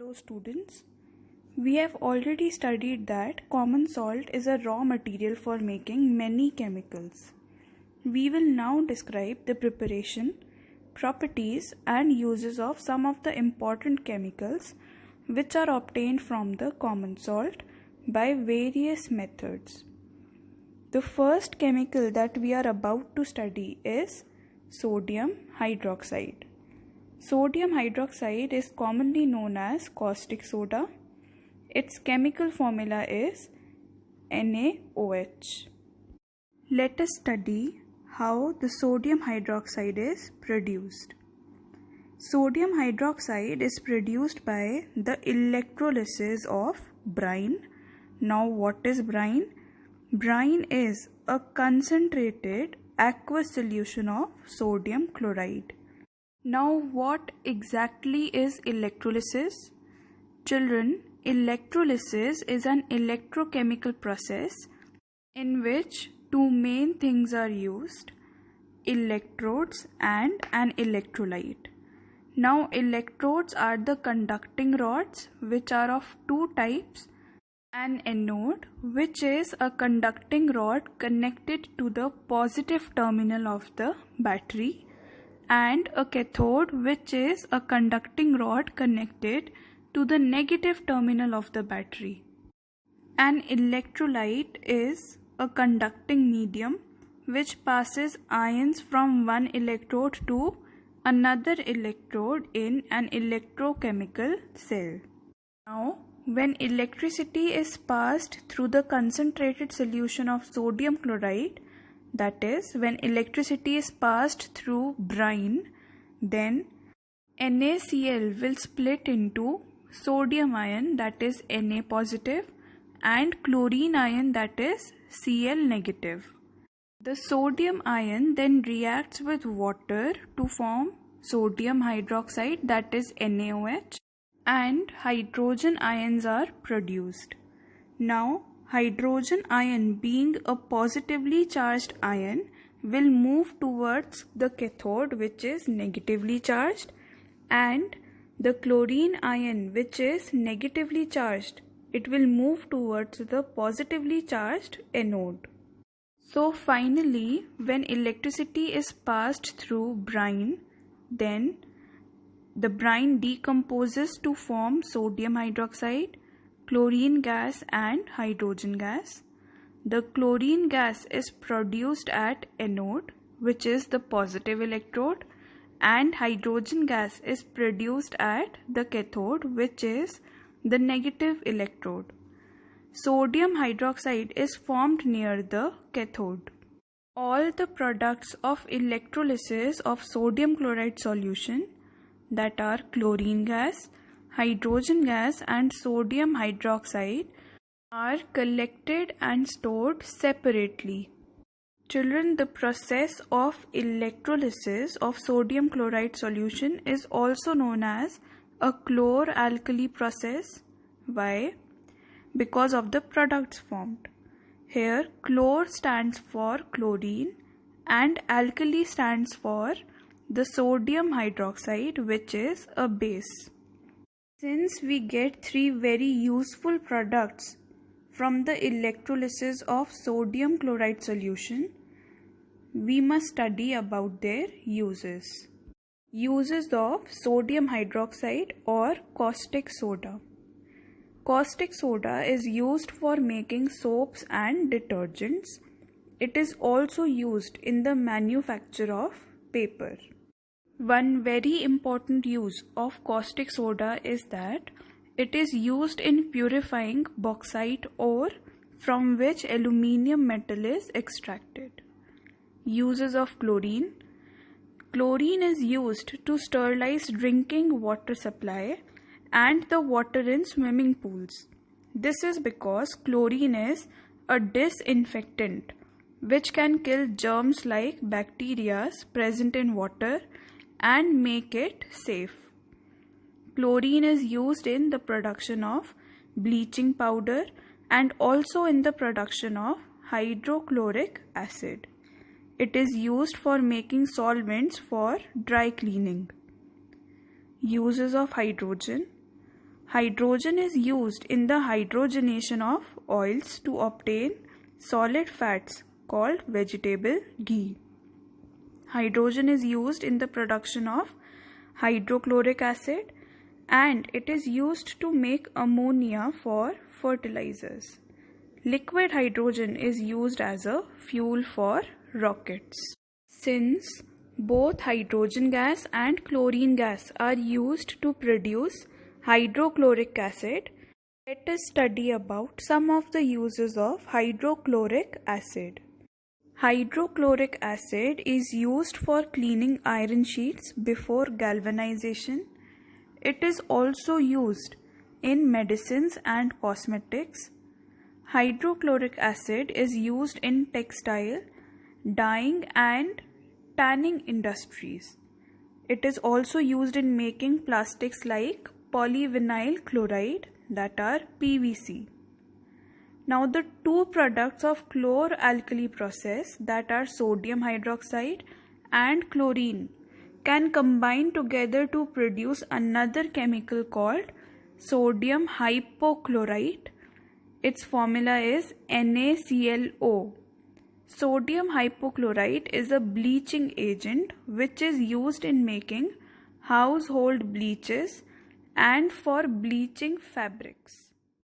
Hello students, we have already studied that common salt is a raw material for making many chemicals. We will now describe the preparation, properties and uses of some of the important chemicals which are obtained from the common salt by various methods. The first chemical that we are about to study is sodium hydroxide. Sodium hydroxide is commonly known as caustic soda. Its chemical formula is NaOH. Let us study how the sodium hydroxide is produced. Sodium hydroxide is produced by the electrolysis of brine. Now what is brine? Brine is a concentrated aqueous solution of sodium chloride. Now what exactly is electrolysis? Children, electrolysis is an electrochemical process in which two main things are used, electrodes and an electrolyte. Now electrodes are the conducting rods which are of two types, an anode which is a conducting rod connected to the positive terminal of the battery, and a cathode which is a conducting rod connected to the negative terminal of the battery. An electrolyte is a conducting medium which passes ions from one electrode to another electrode in an electrochemical cell. Now, when electricity is passed through the concentrated solution of sodium chloride, that is, when electricity is passed through brine, then NaCl will split into sodium ion, that is Na positive, and chlorine ion, that is Cl negative. The sodium ion then reacts with water to form sodium hydroxide, that is NaOH, and hydrogen ions are produced. Now, hydrogen ion, being a positively charged ion, will move towards the cathode which is negatively charged, and the chlorine ion which is negatively charged, it will move towards the positively charged anode. So finally, when electricity is passed through brine, then the brine decomposes to form sodium hydroxide, chlorine gas and hydrogen gas. The chlorine gas is produced at anode, which is the positive electrode, and hydrogen gas is produced at the cathode, which is the negative electrode. Sodium hydroxide is formed near the cathode. All the products of electrolysis of sodium chloride solution, that are chlorine gas, hydrogen gas and sodium hydroxide, are collected and stored separately. Children, the process of electrolysis of sodium chloride solution is also known as a chlor-alkali process. Why? Because of the products formed. Here, chlor stands for chlorine and alkali stands for the sodium hydroxide, which is a base. Since we get three very useful products from the electrolysis of sodium chloride solution, we must study about their uses. Uses of sodium hydroxide or caustic soda. Caustic soda is used for making soaps and detergents. It is also used in the manufacture of paper. One very important use of caustic soda is that it is used in purifying bauxite ore from which aluminium metal is extracted. Uses of chlorine. Chlorine is used to sterilize drinking water supply and the water in swimming pools. This is because chlorine is a disinfectant which can kill germs like bacteria present in water and make it safe. Chlorine is used in the production of bleaching powder and also in the production of hydrochloric acid. It is used for making solvents for dry cleaning. Uses of hydrogen. Hydrogen is used in the hydrogenation of oils to obtain solid fats called vegetable ghee. Hydrogen is used in the production of hydrochloric acid, and it is used to make ammonia for fertilizers. Liquid hydrogen is used as a fuel for rockets. Since both hydrogen gas and chlorine gas are used to produce hydrochloric acid, let us study about some of the uses of hydrochloric acid. Hydrochloric acid is used for cleaning iron sheets before galvanization. It is also used in medicines and cosmetics. Hydrochloric acid is used in textile, dyeing and tanning industries. It is also used in making plastics like polyvinyl chloride, that are PVC. Now the two products of chlor-alkali process, that are sodium hydroxide and chlorine, can combine together to produce another chemical called sodium hypochlorite. Its formula is NaClO. Sodium hypochlorite is a bleaching agent which is used in making household bleaches and for bleaching fabrics.